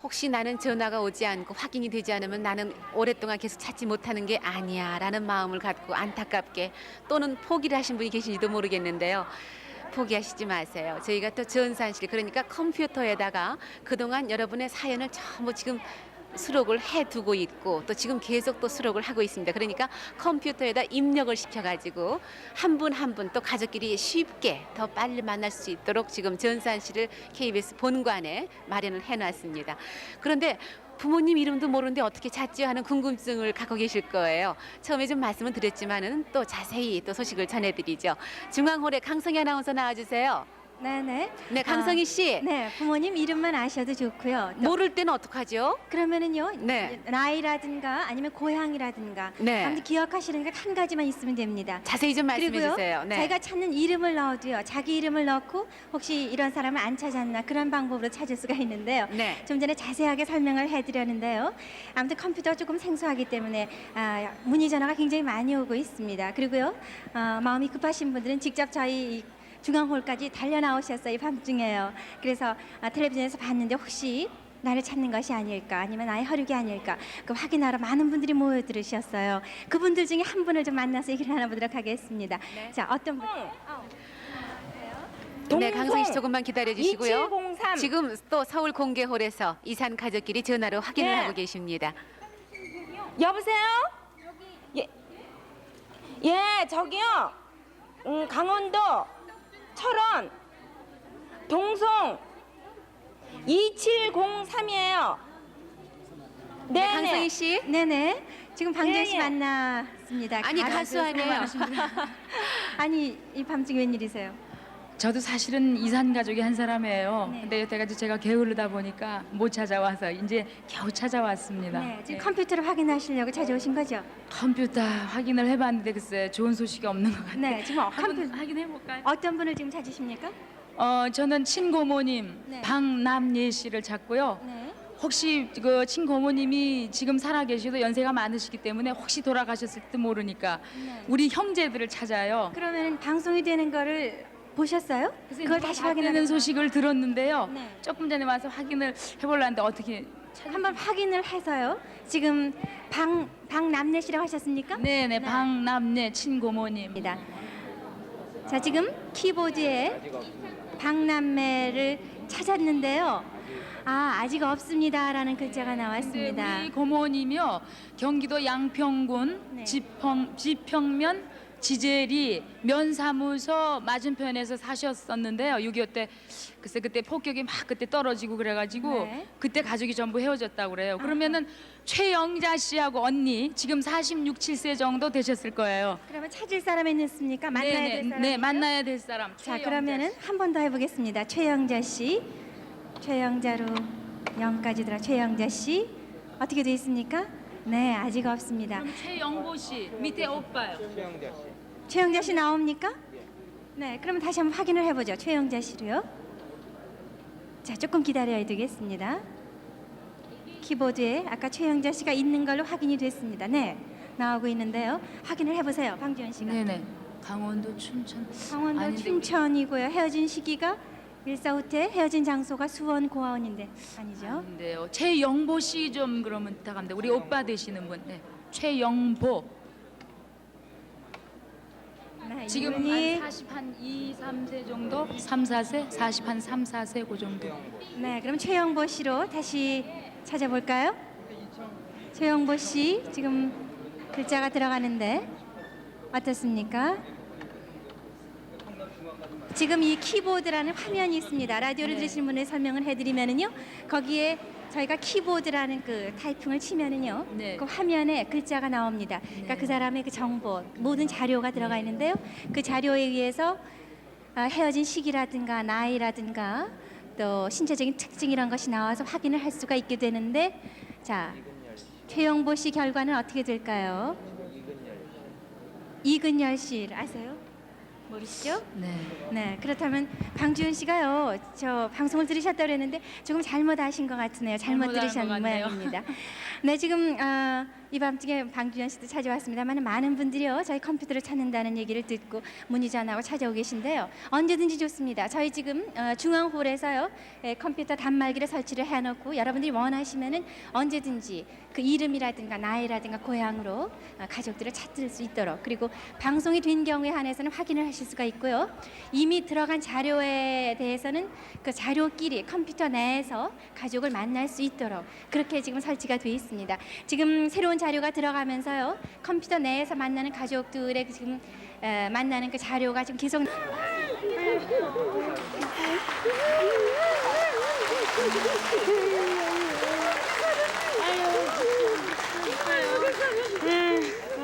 혹시 나는 전화가 오지 않고 확인이 되지 않으면 나는 오랫동안 계속 찾지 못하는 게 아니야 라는 마음을 갖고 안타깝게 또는 포기를 하신 분이 계신지도 모르겠는데요. 포기하시지 마세요. 저희가 또 전산실, 그러니까 컴퓨터에다가 그동안 여러분의 사연을 전부 지금 수록을 해두고 있고 또 지금 계속 또 수록을 하고 있습니다. 그러니까 컴퓨터에다 입력을 시켜가지고 한 분 한 분 또 가족끼리 쉽게 더 빨리 만날 수 있도록 지금 전산실을 KBS 본관에 마련을 해놨습니다. 그런데 부모님 이름도 모르는데 어떻게 찾지 하는 궁금증을 갖고 계실 거예요. 처음에 좀 말씀을 드렸지만은 또 자세히 또 소식을 전해드리죠. 중앙홀에 강성희 아나운서 나와주세요. 네네. 네, 강성희 씨. 네, 부모님 이름만 아셔도 좋고요. 또 모를 때는 어떡하죠? 그러면은요, 네. 나이라든가 아니면 고향이라든가 네. 아무튼 기억하시는 게 한 가지만 있으면 됩니다. 자세히 좀 말씀해 그리고요, 주세요. 네. 자기가 찾는 이름을 넣어도요, 자기 이름을 넣고 혹시 이런 사람을 안 찾았나 그런 방법으로 찾을 수가 있는데요. 네. 좀 전에 자세하게 설명을 해드렸는데요. 아무튼 컴퓨터가 조금 생소하기 때문에 문의 전화가 굉장히 많이 오고 있습니다. 그리고요, 마음이 급하신 분들은 직접 저희 중앙홀까지 달려 나오셨어요. 이 밤중에요. 그래서 텔레비전에서 봤는데 혹시 나를 찾는 것이 아닐까 아니면 나의 혈육이 아닐까 그 확인하러 많은 분들이 모여들으셨어요. 그분들 중에 한 분을 좀 만나서 얘기를 나눠보도록 하겠습니다. 네. 자, 어떤 분? 네, 강성희 씨 조금만 기다려 주시고요. 2703. 지금 또 서울 공개홀에서 이산 가족끼리 전화로 확인을 네. 하고 계십니다. 여보세요? 예, 저기요. 강원도 철원 동송 2703이에요. 네, 네네. 강성희 씨. 네네. 지금 방정 씨 예, 예. 만났습니다. 아니, 가수 아니에요. 아니, 이 밤중에 웬일이세요? 저도 사실은 이산 가족의 한 사람이에요. 네. 근데 여태까지 제가 게으르다 보니까 못 찾아와서 이제 겨우 찾아왔습니다. 네, 지금 네. 컴퓨터를 확인하시려고 찾아오신 거죠? 컴퓨터 확인을 해봤는데 글쎄 좋은 소식이 없는 것 같아요. 네, 지금 한번 확인해 볼까요? 어떤 분을 지금 찾으십니까? 저는 친고모님 네. 박남예 씨를 찾고요. 네. 혹시 그 친고모님이 지금 살아계셔도 연세가 많으시기 때문에 혹시 돌아가셨을지도 모르니까 네. 우리 형제들을 찾아요. 그러면 방송이 되는 거를 보셨어요? 그걸 다시 확인하는 확인하는 소식을 들었는데요. 네. 조금 전에 와서 확인을 해보려는데 어떻게? 한번 확인을 해서요. 지금 방남래 씨라고 하셨습니까? 네네, 박남예 친고모님. 입니다. 자, 지금 키보드에 박남매를 찾았는데요. 아직 없습니다라는 글자가 나왔습니다. 우리 고모님이요, 경기도 양평군 네. 지평면 지제리 면사무소 맞은편에서 사셨었는데요. 6.25 때 글쎄 그때 폭격이 막 그때 떨어지고 그래가지고 네. 그때 가족이 전부 헤어졌다고 그래요. 그러면은 최영자 씨하고 언니 지금 46, 7세 정도 되셨을 거예요. 그러면 찾을 사람이 있습니까? 만나야 될 사람. 네, 만나야 될 사람. 자, 최영자 그러면은 씨. 한 번 더 해보겠습니다. 최영자 씨, 최영자로 0까지 들어. 최영자 씨 어떻게 돼 있습니까? 네, 아직 없습니다. 그럼 최영보 씨 밑에 오빠요. 최영자 씨 나옵니까? 네, 그러면 다시 한번 확인을 해보죠. 최영자 씨로요. 자, 조금 기다려야 되겠습니다. 키보드에 아까 최영자 씨가 있는 걸로 확인이 됐습니다. 네, 나오고 있는데요. 확인을 해보세요, 방지원 씨가. 네네. 강원도 춘천. 강원도 아닌데 춘천이고요. 헤어진 시기가 일사후퇴, 헤어진 장소가 수원 고아원인데 아니죠? 아닌데요. 최영보 씨 좀 그러면 부탁합니다. 우리 오빠 되시는 분. 네. 최영보. 네, 지금 이분이 한 2, 3세 정도? 3, 4세? 40 한 3, 4세 그 정도. 네, 그럼 최영보 씨로 다시 찾아볼까요? 최영보 씨 지금 글자가 들어가는데 어떻습니까? 지금 이 키보드라는 화면이 있습니다. 라디오를 네. 들으시는 분을 설명을 해드리면은요, 거기에 저희가 키보드라는 그 타이핑을 치면은요, 네. 그 화면에 글자가 나옵니다. 그러니까 네. 그 사람의 그 정보, 모든 자료가 들어가 있는데요. 그 자료에 의해서 헤어진 시기라든가 나이라든가 또 신체적인 특징 이런 것이 나와서 확인을 할 수가 있게 되는데, 자, 최영보 씨 결과는 어떻게 될까요? 이근열 씨 아세요? 모르시죠? 네. 네, 그렇다면 방주은 씨가요, 저 방송을 들으셨다고 그랬는데 조금 잘못 아신 것 같으네요. 잘못 잘못한 들으신 것 같네요. 모양입니다. 네, 지금 이 밤중에 방주연 씨도 찾아왔습니다만 많은 분들이요 저희 컴퓨터를 찾는다는 얘기를 듣고 문의 전화하고 찾아오고 계신데요. 언제든지 좋습니다. 저희 지금 중앙홀에서요 컴퓨터 단말기를 설치를 해놓고 여러분들이 원하시면은 언제든지 그 이름이라든가 나이라든가 고향으로 가족들을 찾을 수 있도록, 그리고 방송이 된 경우에 한해서는 확인을 하실 수가 있고요. 이미 들어간 자료에 대해서는 그 자료끼리 컴퓨터 내에서 가족을 만날 수 있도록 그렇게 지금 설치가 되어 있습니다. 지금 새로운 자료가 들어가면서요 컴퓨터 내에서 만나는 가족들의 지금 만나는 그 자료가 지금 계속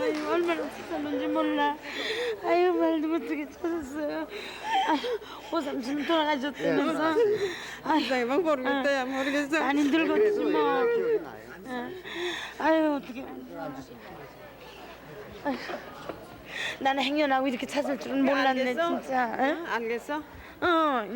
아유, 얼마나 찾았는지 몰라. 아유, 말도 못하게 찾았어요. 아유, 오삼촌 돌아가셨다면서. 아유, 막 모르겠어요. 모르겠어. 많이 늙었지 뭐. 아유, 어떻게. 아유, 나는 행여나고 이렇게 찾을 줄은 몰랐네, 알겠어? 진짜. 응? 알겠어?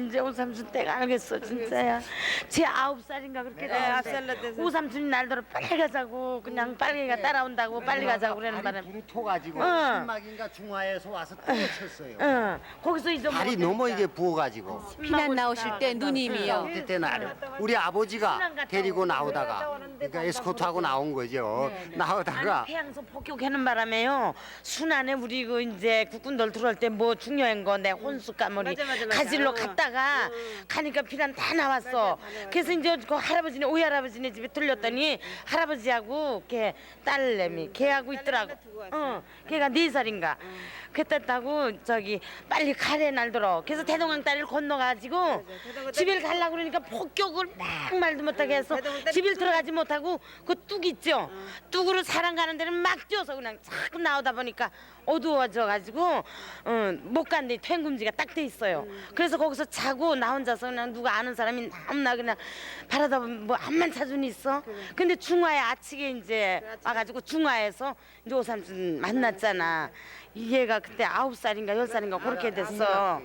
이제 오삼촌 때가 알겠어, 진짜야. 제 9살인가 그렇게 앞살라 오삼촌이 날더러 빨리 가자고, 그냥 빨리가 따라온다고 빨리 가자고 그러는 바람에. 불이 터가지고 응. 신막인가 중화에서 와서 떨어졌어요. 거기서 이제 발이 너무 이게 부어가지고 피난 나오실 때 누님이요. 그때 나를 우리 아버지가 데리고 나오다가 그러니까 에스코트하고 나온 거죠. 나오다가 태양서 폭격하는 바람에요. 순안에 우리 그 이제 국군들 들어올 때 뭐 중요한 거 내 혼수 까머리 맞아. 가지러 갔다가 가니까 피난 다 나왔어. 그래서 이제 그 할아버지네 오이 할아버지네 집에 들렸더니 할아버지하고 걔 딸내미 걔하고 있더라고. 걔가 4살인가. 그랬다고 저기 빨리 가래 날더러. 그래서 대동강 다리를 건너가지고 집에 가려고 그러니까 폭격을 막 말도 못하게 해서 집에 들어가지 못하고 그 뚝 있죠. 뚝으로 사람 가는 데는 막 뛰어서 그냥 자꾸 나오다 보니까 어두워져 가지고 못 간데 퇴행금지가 딱 돼 있어요. 그래서 거기서 자고 나 혼자서 그냥 누가 아는 사람이 남나 그냥 바라다 보면 뭐 암만 찾으니 있어. 근데 중화에 아치게 이제 와가지고 중화에서 이제 오삼촌 만났잖아. 얘가 그때 9살인가 10살인가 그렇게 됐어.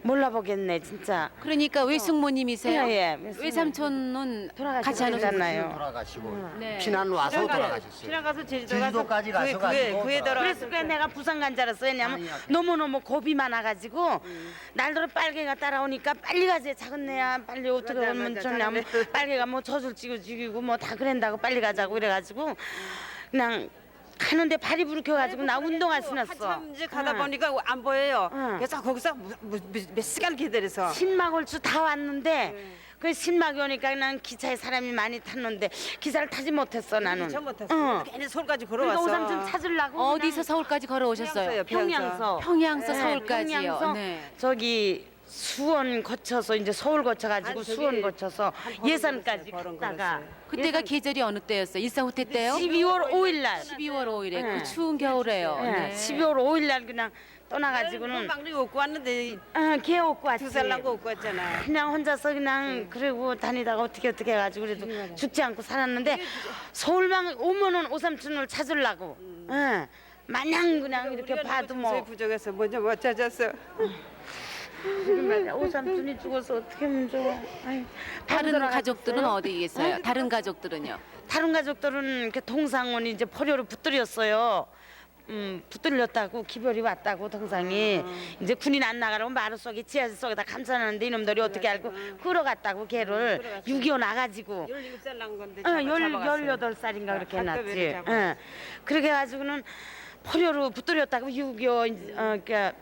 몰라보겠네 진짜. 그러니까 외숙모님이세요? 예, 외삼촌은 같이 안 오셨어요? 돌아가셨잖아요. 돌아가시고 네. 피난 와서 돌아가셨어요. 피난 가서 제주도까지 가셔가지고 구에 들어가. 그래서 그 내가 부산 간 줄 알았어. 왜냐면 너무너무 겁이 많아가지고 날더러 빨개가 따라오니까 빨리 가지 작은 애야 빨리 어떻게 하면 좋냐면 빨개가 뭐 젖을 찌고 죽이고 뭐 다 그런다고 빨리 가자고 그래가지고 그냥 가는데 발이 부르켜가지고 나 운동화 신었어. 한참 이제 가다 보니까 안 보여요. 응. 그래서 거기서 몇 시간 기다려서. 신막월수 다 왔는데 그 신막이 오니까 그냥 기차에 사람이 많이 탔는데 기사를 타지 못했어 나는. 저 못했어. 괜히 서울까지 그러니까 걸어왔어. 오삼촌 찾으려고 어디서 서울까지 걸어오셨어요? 평양서. 평양서 네, 서울까지요. 평양서 네. 저기 수원 거쳐서 이제 서울 거쳐가지고 아니, 저기 수원 거쳐서 예산까지 걸은 갔다가 그때가 계절이 어느 때였어요? 일사후퇴 때요? 12월 5일 날 12월 5일에 네. 그 추운 겨울에요. 네. 네. 12월 5일 날 그냥 떠나가지고는 방리 얻고 왔는데 걔 얻고 왔지. 2살 나고 얻고 왔잖아. 그냥 혼자서 그냥 그러고 다니다가 어떻게 해가지고 그래도 죽지 않고 살았는데 서울만 오면은 오삼촌을 찾으려고 마냥 그냥 이렇게 봐도 뭐 부족해서 먼저 못 찾았어. 오삼촌이 죽어서 어떻게 하면 좋아. 아유, 다른 돌아갔어요. 가족들은 어디 계세요? 다른 가족들은요? 다른 가족들은 이렇게 동상원이 이제 포로로 붙들렸어요. 붙들렸다고 기별이 왔다고 동상이 이제 군인 안 나가라고 마루 속에 지하실 속에다 감싸놨는데 이놈들이 어떻게 알고 끌어갔다고 걔를 6.25 나가지고 17살 난 건데. 18살인가 그렇게 해놨지. 학급에를 잡아. 그렇게 해가지고는 포로로 붙들렸다고 6.25 그러니까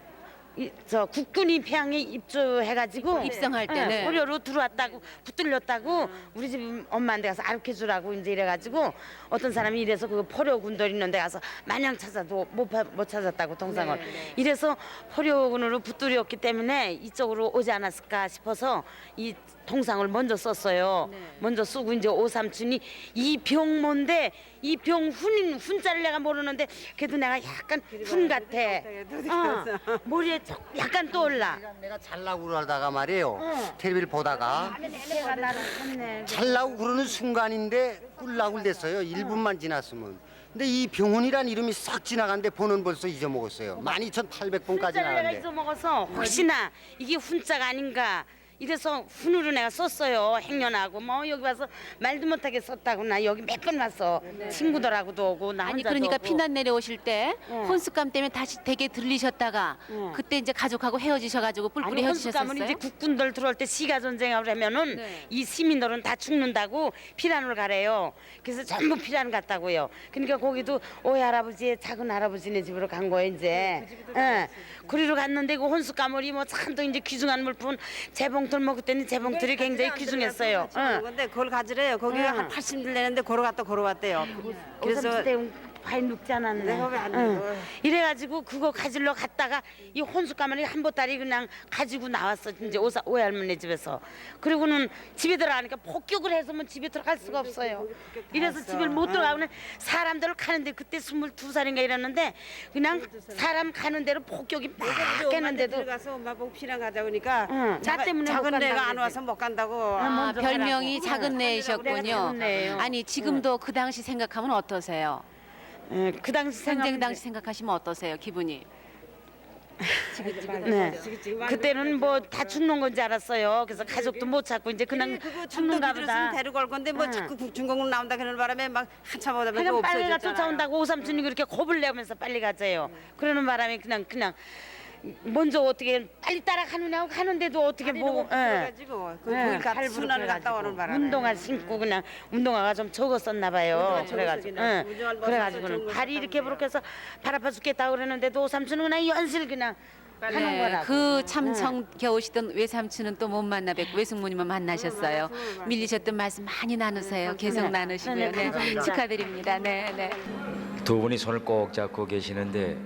저 국군이 평양에 입주해가지고 입성할 때, 네. 포로로 들어왔다고 붙들렸다고 우리 집 엄마한테 가서 알려주라고 이제 이래가지고 어떤 사람이 이래서 그 포로군들 있는데 가서 마냥 찾아도 못 찾았다고 동상을 이래서 포로군으로 붙들렸기 때문에 이쪽으로 오지 않았을까 싶어서 이 동상을 먼저 썼어요. 먼저 쓰고 이제 오삼촌이 이병모인데 이병 훈자를 내가 모르는데 그래도 내가 약간 훈 같아. 머리에 약간 떠올라. 내가 잘나고 그러다가 말이에요. 텔레비를 보다가 내가 나를 쳤네. 잘나고 그러는 순간인데 꿀나굴 됐어요. 1분만 지났으면. 근데 이 병훈이란 이름이 싹 지나갔는데 번호는 벌써 잊어먹었어요. 12,800번까지 훈자를 내가 나갔는데. 잊어먹어서 혹시나 이게 훈자가 아닌가 이래서 훈으로 내가 썼어요. 행여나고 뭐 여기 와서 말도 못하게 썼다고 나 여기 몇 번 왔어. 친구들하고도 오고 나 아니 혼자도 그러니까 오고. 피난 내려오실 때 응. 혼숙감 때문에 다시 댁에 들리셨다가 응. 그때 이제 가족하고 헤어지셔가지고 뿔뿔이 아니 혼숙감은 헤어지셨었어요? 이제 국군들 들어올 때 시가 전쟁을 하면은 네. 이 시민들은 다 죽는다고 피란을 가래요. 그래서 전부 피란 갔다고요. 그러니까 거기도 오해 할아버지의 작은 할아버지네 집으로 간 거예요 이제. 예. 그리로 갔는데 그 혼숙가물이 뭐 참또 이제 귀중한 물품 재봉틀 뭐 그때는 재봉틀이 굉장히 귀중했어요. 근데 그걸 가지래요. 거기가 응. 한 80일 되는데 걸어갔대요. 그래서 그래서 때 많이 눕지 않았네. 내가 왜안 응. 눕어? 이래가지고 그거 가지러 갔다가 이 혼숙가마니 한 보따리 그냥 가지고 나왔어 이제 오할머니 집에서. 그리고는 집에 들어가니까 폭격을 해서 뭐 집에 들어갈 수가 없어요. 이래서 집을 못 들어가고는 사람들을 가는데 그때 22살인가 이랬는데 그냥 사람 가는 대로 폭격이 막 했는데도 들어가서 엄마 보고 피난 가자 그러니까 응. 나 때문에 못 작은 간다고 애가 안 그랬지. 와서 못 간다고. 아, 먼저 별명이 가라고. 작은 내가 내이셨군요. 작은 내예요. 아니 지금도 그 당시 생각하면 어떠세요? 그 당시 전쟁 생각하면 당시 생각하시면 어떠세요? 기분이? 네. 그때는 뭐 다 죽는 건지 알았어요. 그래서 가족도 못 찾고 이제 그냥 그거 죽는가 참도 보다. 들었으면 데리고 갈 건데 뭐 응. 자꾸 중공군 나온다 그러는 바람에 막 한참 오다 보니까 그냥 빨리 가 없어졌잖아요. 쫓아온다고 오삼촌이 그렇게 겁을 내면서 빨리 가자요. 그러는 바람에 그냥 먼저 어떻게 빨리 따라가느냐고 가는데도 어떻게 뭐 그래가지고 거기 갔다 순환을 갔다 오는 바람에 운동화 신고 그냥 운동화가 좀 적었었나 봐요. 운동화 그래가지고 적었어, 그냥. 운동화를 벗어서 그래가지고는 좋은 거 발이 샀다면 이렇게 부룩해서 발 아파 죽겠다고 그러는데도 오삼촌은 그냥 연실 그냥 하는 거라고. 그 참 정겨우시던 외삼촌은 또 못 만나 뵙고 외숙모님은 만나셨어요. 밀리셨던 말씀 많이 나누세요. 계속 나누시고요. 네, 축하드립니다. 네, 네. 두 분이 손을 꼭 잡고 계시는데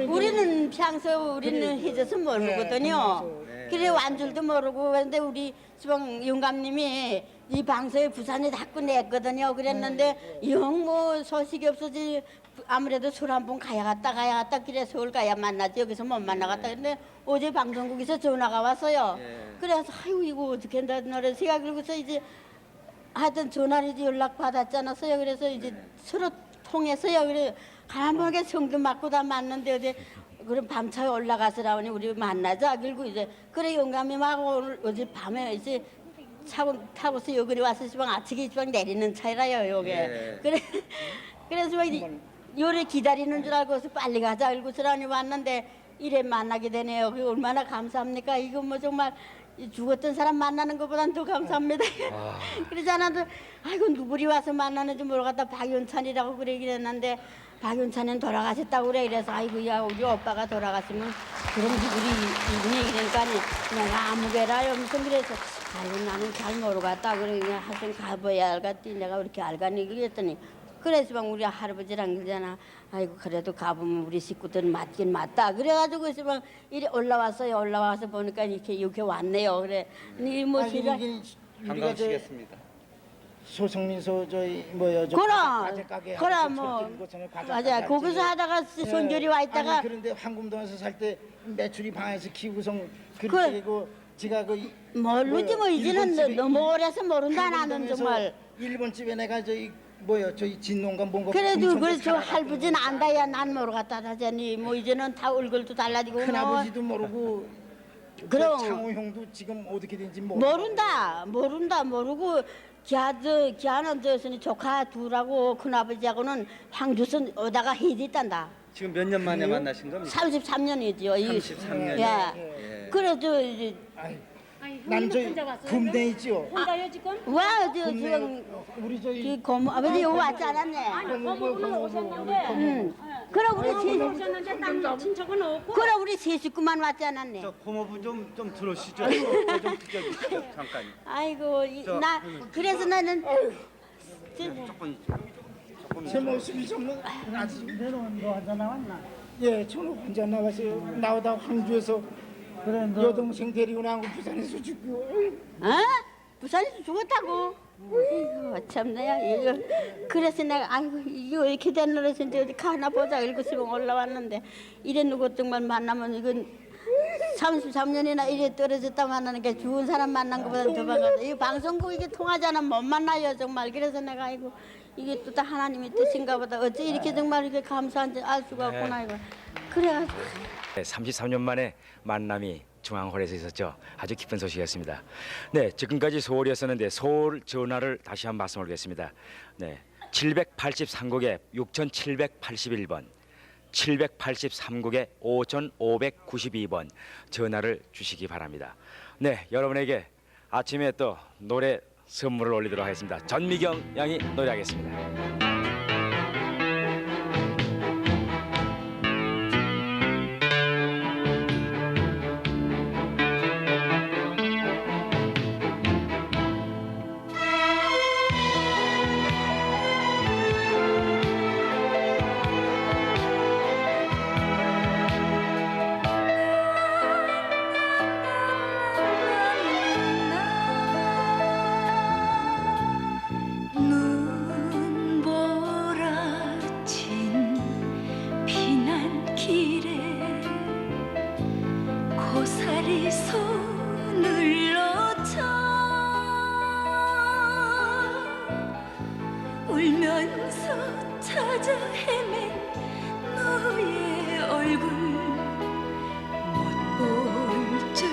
우리는 평소 우리는 해줘서 모르거든요. 그래 완줄도 모르고 그런데 우리 지방 영감님이 이 방송에 부산에 자꾸 냈거든요. 그랬는데 영 뭐 소식이 없어지 아무래도 술 한 번 가야 갔다 그래 서울 가야 만나지 여기서 못 만나갔다 근데 어제 방송국에서 전화가 왔어요. 그래서 아이고 이거 어떻게 한다 노래 생각 그러고서 이제 하여튼 전화를 연락 받았잖아요. 그래서 이제 서로 통해서요. 그래 가만하게 성도 맞고 다 맞는데 어제 그럼 밤차에 올라가서라오니 우리 만나자. 그리고 이제 그래 영감이 막 오늘 어제 밤에 이제 타고서 여기 와서 지방 아치게 지방 내리는 차이라요 요게. 그래서 막 요래 기다리는 줄 알고서 빨리 가자. 그러고서라니 왔는데 이래 만나게 되네요. 그 얼마나 감사합니까? 이거 뭐 정말 이 죽었던 사람 만나는 것보단 더 감사합니다. 그러잖아도 아이고 누구리 와서 만나는지 모르겠다. 박윤찬이라고 그러긴 했는데 박윤찬은 돌아가셨다고 그래. 이래서 아이고 야 우리 오빠가 돌아갔으면 그럼 우리 이분이 이러니까 내가 아무 개라요. 무슨 그래서 아이고 나는 잘 모르겠다. 그래 그냥 하여튼 가봐야 알겠지. 내가 그렇게 알가니 그랬더니 그래서 막 우리 할아버지랑 그러잖아. 아이고 그래도 가보면 우리 식구들은 맞긴 맞다. 그래가지고 막 이리 올라왔어요. 올라와서 보니까 이렇게 왔네요. 그래. 이뭐 집에 반갑시겠습니다. 소성민소 저희 뭐요? 그래 뭐 맞아. 거기서 하다가 손절이 와 있다가 아니, 그런데 황금동에서 살 때 매출이 방에서 키우고서 그렇게 되고 제가 그 모르지 뭐 이제는 너무 오래서 모른다 나는 정말. 일본 집에 내가 저희 뭐요? 저희 진농가 뭔가 그래도 그래서 할아버지는 안다야 난 모르겠다 하자니 뭐 이제는 다 얼굴도 달라지고 큰 뭐 아버지도 모르고 그럼. 창호 형도 지금 어떻게 된지 모른다. 모르고 기아는 저서니 조카 둘하고 큰아버지하고는 황주선 오다가 헤어졌단다. 지금 몇 년 만에 만나신 겁니까? 33년이죠. 33년. 예. 그래도 이제 난 저희 군대 있지요. 혼자요 지금? 와, 지금 우리 저희 그 고모 아버지 여기 왔지 않았네. 고모분은 오셨는데. 그래 우리 세 식구만 왔지 않았네. 저 고모분 좀 들으시죠. 좀 비켜주시죠. 잠깐. 아이고 나 그래서 나는 제 모습이 정말 아직 너 혼자 나왔나? 예, 저는 혼자 나왔어요. 나오다 황주에서 여동생 데리고 나온 거 부산에서 죽고. 부산에서 죽었다고. 아이고 참나야 이거 그래서 내가 아이고 이거 이렇게 된 노릇은 이제 어디 가나 보자 이러고 지금 올라왔는데 이래 누구 정말 만나면 이건 33년이나 이래 떨어졌다 만나는 게 죽은 사람 만난 것보다 더 반갑다. 이 방송국 이게 통하잖아 못 만나요 정말. 그래서 내가 아이고 이게 또 다 하나님의 뜻인가 보다. 어째 이렇게 정말 이렇게 감사한지 알 수가 없구나 이거. 그래가지고 네, 33년 만에 만남이 중앙홀에서 있었죠. 아주 기쁜 소식이었습니다. 네, 지금까지 서울이었었는데 서울 전화를 다시 한번 말씀드리겠습니다. 네, 783국에 6781번, 783국에 5592번 전화를 주시기 바랍니다. 네, 여러분에게 아침에 또 노래 선물을 올리도록 하겠습니다. 전미경 양이 노래하겠습니다. 눈보라친 피난길에 고사리 손을 놓쳐 울면서 찾아 헤맨 너의 얼굴 못 볼 줄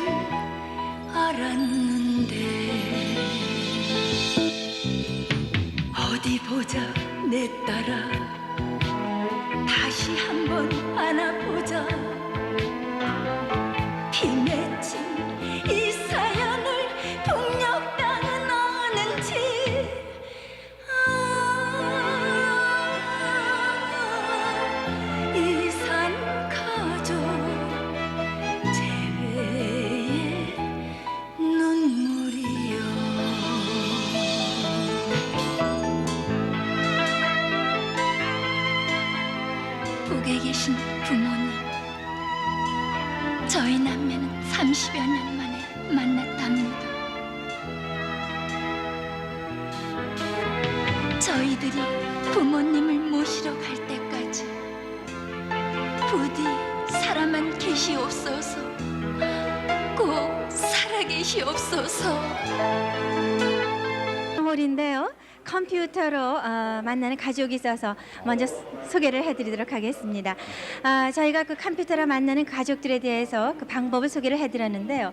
알았는데 어디 보자 내 딸아 다시 한번 안아보자 피 맺힌 이 사연을 폭력당은 아는지 이산 가족 재회의 눈물이여 북에 계신 부모님, 저희 남매는 30여 년 만에 만났답니다. 저희들이 부모님을 모시러 갈 때까지 부디 살아만 계시옵소서, 꼭 살아계시옵소서. 홀인데요. 컴퓨터로 만나는 가족이 있어서 먼저 소개를 해드리도록 하겠습니다. 저희가 그 컴퓨터로 만나는 가족들에 대해서 그 방법을 소개를 해드렸는데요.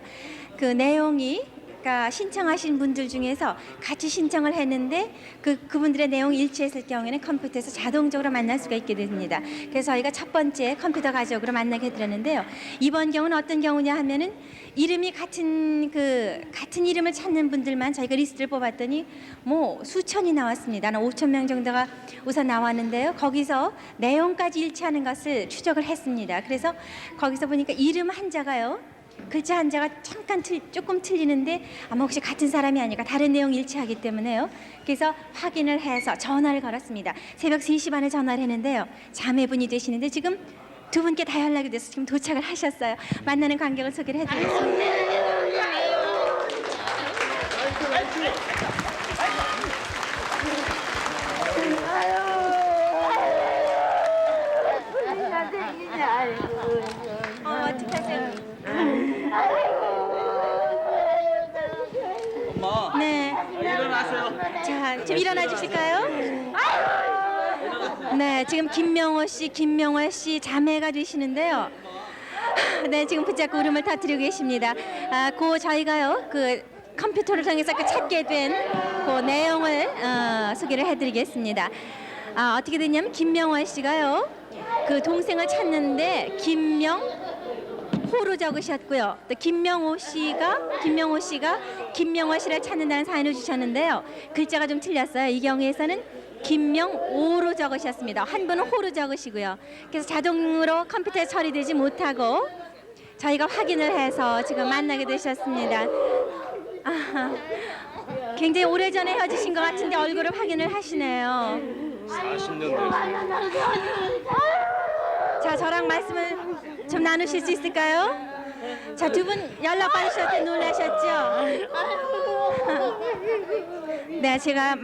그 내용이 그러니까 신청하신 분들 중에서 같이 신청을 했는데 그분들의 내용이 일치했을 경우에는 컴퓨터에서 자동적으로 만날 수가 있게 됩니다. 그래서 저희가 첫 번째 컴퓨터 가족으로 만나게 해드렸는데요. 이번 경우는 어떤 경우냐 하면은 이름이 같은 이름을 찾는 분들만 저희가 리스트를 뽑았더니 뭐 수천이 나왔습니다. 한 5천 명 정도가 우선 나왔는데요. 거기서 내용까지 일치하는 것을 추적을 했습니다. 그래서 거기서 보니까 이름 한자가요. 글자 한자가 잠깐 조금 틀리는데 아마 혹시 같은 사람이 아닐까 다른 내용 일치하기 때문에요. 그래서 확인을 해서 전화를 걸었습니다. 새벽 3시 반에 전화를 했는데요. 자매분이 되시는데 지금 두 분께 다 연락이 돼서 지금 도착을 하셨어요. 만나는 관객을 소개를 해드리겠습니다. 어떡하세요? 엄마. 네. 일어나세요. 자, 좀 일어나 주실까요? 네, 지금 김명호 씨 자매가 되시는데요. 네, 지금 붙잡고 울음을 터뜨리고 계십니다. 저희가요, 그 컴퓨터를 통해서 찾게 된 그 내용을 소개를 해드리겠습니다. 어떻게 됐냐면 김명호 씨가요, 그 동생을 찾는데 김명호로 적으셨고요. 또 김명호 씨가 김명호 씨를 찾는다는 사연을 주셨는데요. 글자가 좀 틀렸어요. 이 경우에서는 김명오로 적으셨습니다. 한 분은 호로 적으시고요. 그래서 자동으로 컴퓨터에 처리되지 못하고 저희가 확인을 해서 지금 만나게 되셨습니다. 굉장히 오래전에 헤어지신 것 같은데 얼굴을 확인을 하시네요. 40년 됐어요. 자, 저랑 말씀을 좀 나누실 수 있을까요? 자, 두 분 연락 받으실 때 놀라셨죠? 네, 제가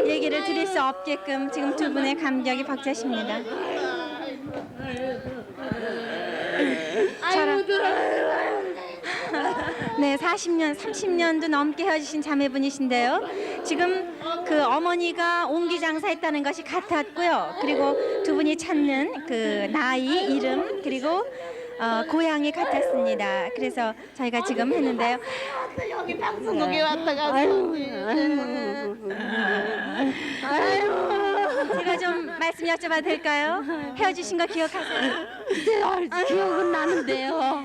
얘기를 드릴 수 없게끔 지금 두 분의 감격이 벅차십니다. 저랑 네, 40년, 30년도 넘게 헤어지신 자매분이신데요. 지금 그 어머니가 옹기 장사했다는 것이 같았고요. 그리고 두 분이 찾는 그 나이, 이름, 그리고 고향이 같았습니다. 그래서 저희가 지금 했는데요. 여기 방송국에 왔다가 제가 좀 말씀 여쭤봐도 될까요? 헤어지신 거 기억하세요? 기억은 나는데요.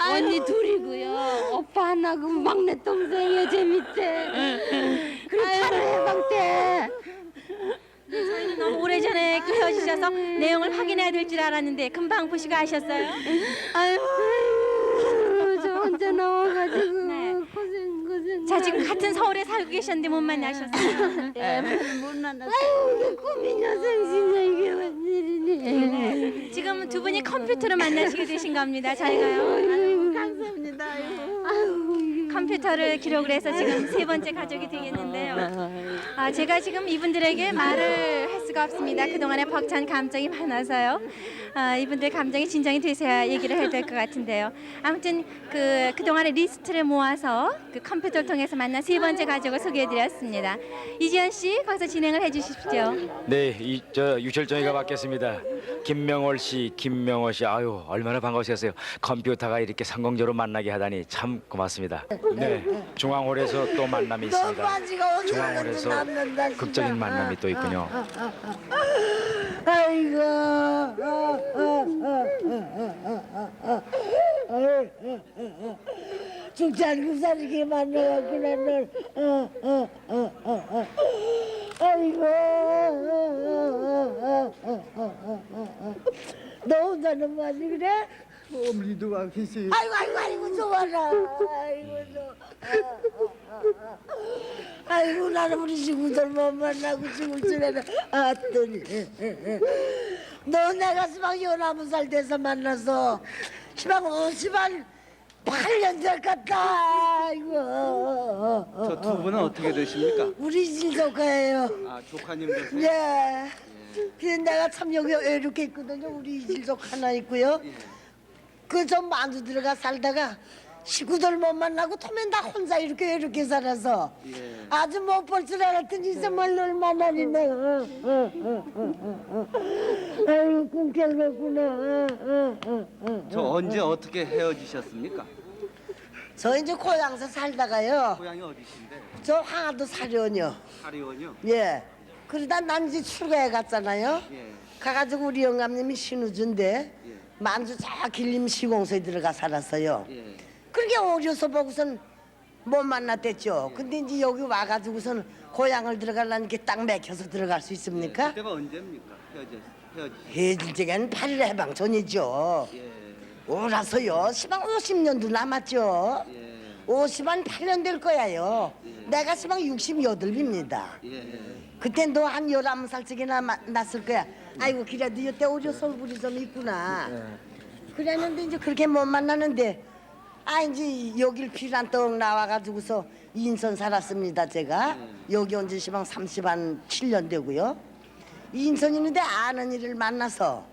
언니 둘이고요. 오빠 하나고 막내 동생이요. 제 밑에. 그리고 해방 때. 저희는 너무 오래전에 헤어지셔서 내용을 확인해야 될 줄 알았는데 금방 보시고 아셨어요? 아유, 저 혼자 나와가지고 네. 고생. 자, 지금 같은 서울에 살고 계셨는데 못 만나셨어요? 네, 못 만났어요. 아유, 꿈이 녀석이냐 이게 웬일이니. 지금 두 분이 컴퓨터로 만나시게 되신 겁니다. 저희가요. 아유, 감사합니다. 아유. 컴퓨터를 기록을 해서 지금 세 번째 가족이 되겠는데요. 제가 지금 이분들에게 말을 할 수가 없습니다. 그동안에 벅찬 감정이 많아서요. 이분들 감정이 진정이 되셔야 얘기를 해야 될 것 같은데요. 아무튼 그동안의 리스트를 모아서 그 컴퓨터를 통해서 만난 세 번째 가족을 소개해드렸습니다. 이지연 씨, 거기서 진행을 해주십시오. 네, 저 유철정이가 받겠습니다. 김명월 씨, 김명호 씨, 아유 얼마나 반가우셨어요. 컴퓨터가 이렇게 성공적으로 만나게 하다니 참 고맙습니다. 네, 중앙홀에서 또 만남이 있습니다. 중앙홀에서 극적인 만남이 또 있군요. 아이고. 죽지 않고 살게 만나갖구나 널. 아이고. 너 혼자는 많이 그래? 어머니 누가 계세요? 아이고 좋아라. 아이고 나는 우리 친구들만 만나고 죽을 줄 알았더니 너 내가 시방 19살 돼서 만나서 시방 8년 될 같다. 아이고. 저 두 분은 어떻게 되십니까? 우리 집 조카예요. 아 조카님 되세요? 예. 그래서 내가 참 여기 이렇게 있거든요. 우리 이질족 하나 있고요. 그 전 만주 들어가 살다가 식구들 못 만나고 토면 다 혼자 이렇게 살아서 아주 못 볼 줄 알았더니 정말 얼마나니 내가 아이고 꿈결겠구나. 저 언제 어떻게 헤어지셨습니까? 저 이제 고향에서 살다가요. 고향이 어디신데? 저 황하도 사려원이요. 사리원이요? 예. 그러다 난 이제 출가해 갔잖아요. 예. 가가지고 우리 영감님이 신우주인데 예. 만주 저 길림 시공소에 들어가 살았어요. 예. 그렇게 어려서 보고선 못 만났댔죠. 근데 이제 여기 와가지고선 고향을 들어가려니까 딱 맥혀서 들어갈 수 있습니까? 그때가 언제입니까? 헤어지. 헤어질 적에는 8일 해방 전이죠. 예. 오라서요. 시방 50년도 남았죠. 예. 50한 8년 될 거야요. 내가 시방 68입니다. 예. 그때 너 한 11살쯤이나 났을 거야. 아이고 그래도 이때 어려서 얼굴이 좀 있구나. 그랬는데 이제 그렇게 못 만나는데 이제 여길 피란 떡 나와가지고서 인천 살았습니다. 제가 여기 온 지 시방 37년 되고요. 인천 있는데 아는 이를 만나서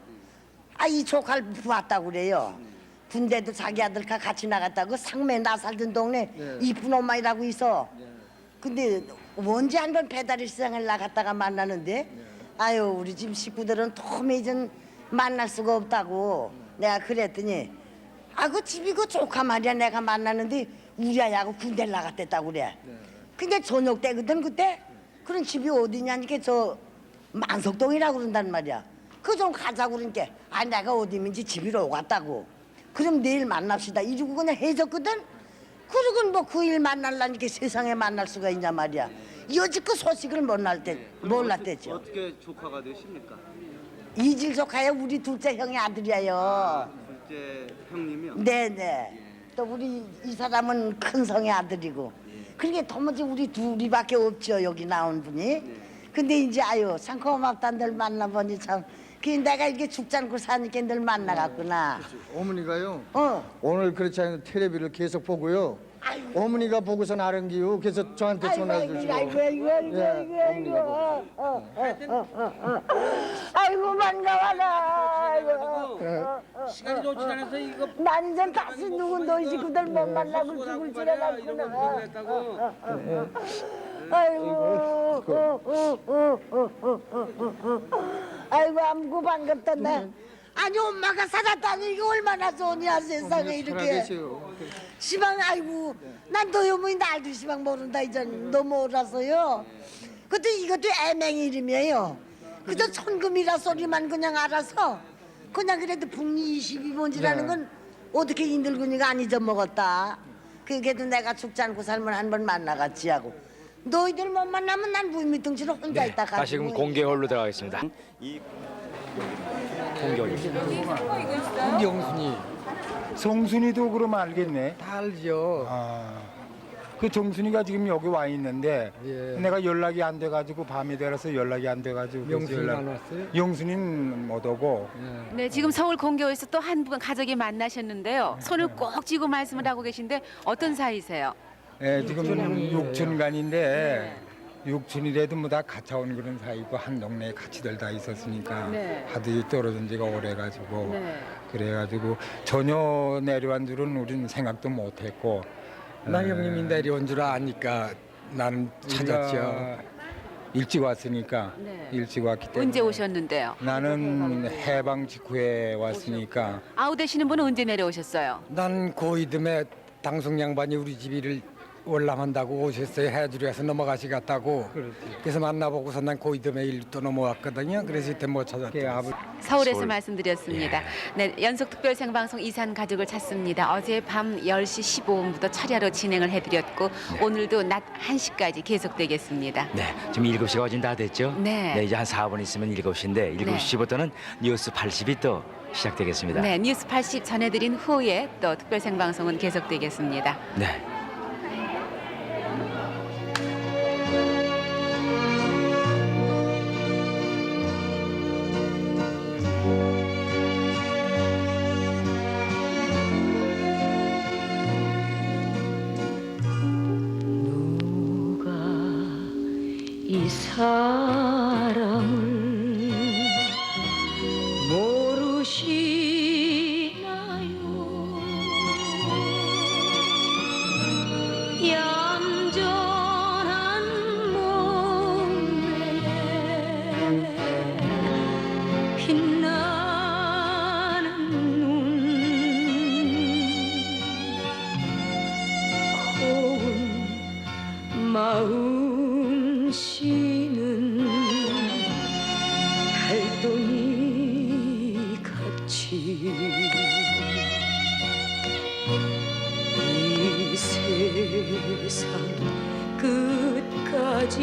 이 조카를 부었다고 그래요. 군대도 자기 아들과 같이 나갔다고 상매 나 살던 동네 이쁜 엄마이라고 있어. 근데 언제 한 번 배달의 시장을 나갔다가 만나는데 아유 우리 집 식구들은 도무지 좀 만날 수가 없다고 내가 그랬더니 그 집이 그 조카 말이야. 내가 만났는데 우리 아이하고 군대를 나갔댔다고 그래. 근데 저녁 때거든 그때. 그런 집이 어디냐니까 저 만석동이라고 그런단 말이야. 그 좀 가자고 그러니까 내가 어디인지 집이로 오갔다고. 그럼 내일 만납시다 이러고 그냥 해줬거든. 그러고 뭐 그 일 만날라니까 세상에 만날 수가 있냐 말이야. 여지껏 소식을 몰랐댔죠. 어떻게 조카가 되십니까? 이질 조카야. 우리 둘째 형의 아들이에요. 둘째 형님이요? 네네. 또 우리 이 사람은 큰 성의 아들이고. 그러게 도무지 우리 둘이밖에 없죠 여기 나온 분이. 근데 이제 참 고맙다 늘 만나보니 참. 내가 이렇게 죽지 않고 사니까 늘 만나갔구나. 어머니가요. 어. 오늘 그렇지 않은 텔레비를 계속 보고요. 어머니가 보고서 나른 기요. 그래서 저한테 전화해 주시고. 어머니가 보고. 아이고 반가워라. 시간이 좀 지나서 이거 난 이제 다시 누구 너희 식구들 못 만나고 죽을 줄 알았구나. 아이고 아무고 반갑다. 아니 엄마가 살았다니 이거 얼마나 좋냐 세상에 이렇게. 시방 아이고 난 도요문이 날도 시방 모른다 이젠 너 몰라서요. 근데 이것도 애맹 이름이에요. 그저 천금이라 소리만 그냥 알아서 그냥 그래도 북리 22번지라는 건 어떻게 인들군이가 안 잊어먹었다. 그게도 내가 죽지 않고 살면 한 번 만나갔지 하고 너희들 못 만나면 난 무미등치로 혼자 있다 가지고. 다시금 공개홀로 들어가겠습니다. 공개홀. 영순이. 성순이도 그러면 알겠네. 다 알죠. 그 정순이가 지금 여기 와 있는데 예. 내가 연락이 안 돼가지고 밤이 되어서 연락이 안 돼가지고 그래서 영순이 안 왔어요? 영순이는 못 오고 네, 지금 서울 공교에서 또 한 분 가족이 만나셨는데요. 손을 꼭 쥐고 말씀을 하고 계신데 어떤 사이세요? 예, 지금 육촌간인데 육촌이라도 뭐 다 같이 온 그런 사이고 한 동네에 같이들 다 있었으니까 네. 하도 떨어진 지가 오래가지고 네. 그래가지고 전혀 내려온 줄은 우리는 생각도 못했고 나 형님이 내려온 줄 아니까 나는 찾았죠. 일찍 왔으니까 네. 일찍 왔기 때문에 언제 오셨는데요? 나는 해방 직후에 왔으니까 아우 되시는 분은 언제 내려오셨어요? 난 고이듬에 당숙 양반이 우리 집이를 월남한다고 오셨어요. 해주려 해서 넘어가시겠다고. 그래서 만나보고서 난 고이듬에 일로 또 넘어왔거든요. 그래서 이때 못 찾았죠. 서울에서 서울. 말씀드렸습니다. 네, 연속 특별 생방송 이산 가족을 찾습니다. 어제 밤 10시 15분부터 철야로 진행을 해드렸고 오늘도 낮 1시까지 계속되겠습니다. 네, 지금 7시가 어진 다 됐죠? 네. 이제 한 4분 있으면 7시인데 7시부터는 뉴스 80이 또 시작되겠습니다. 네, 뉴스 80 전해드린 후에 또 특별 생방송은 계속되겠습니다. 네. 이 사랑을 모르시나요? 얌전한 몸에 빛나는 눈 고운 마음 시는 달덩이 같이 이 세상 끝까지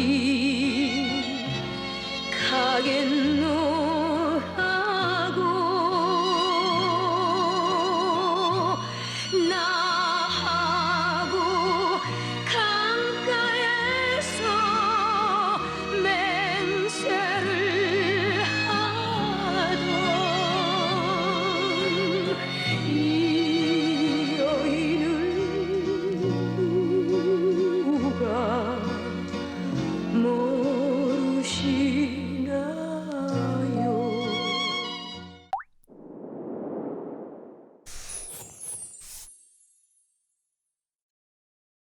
가겠노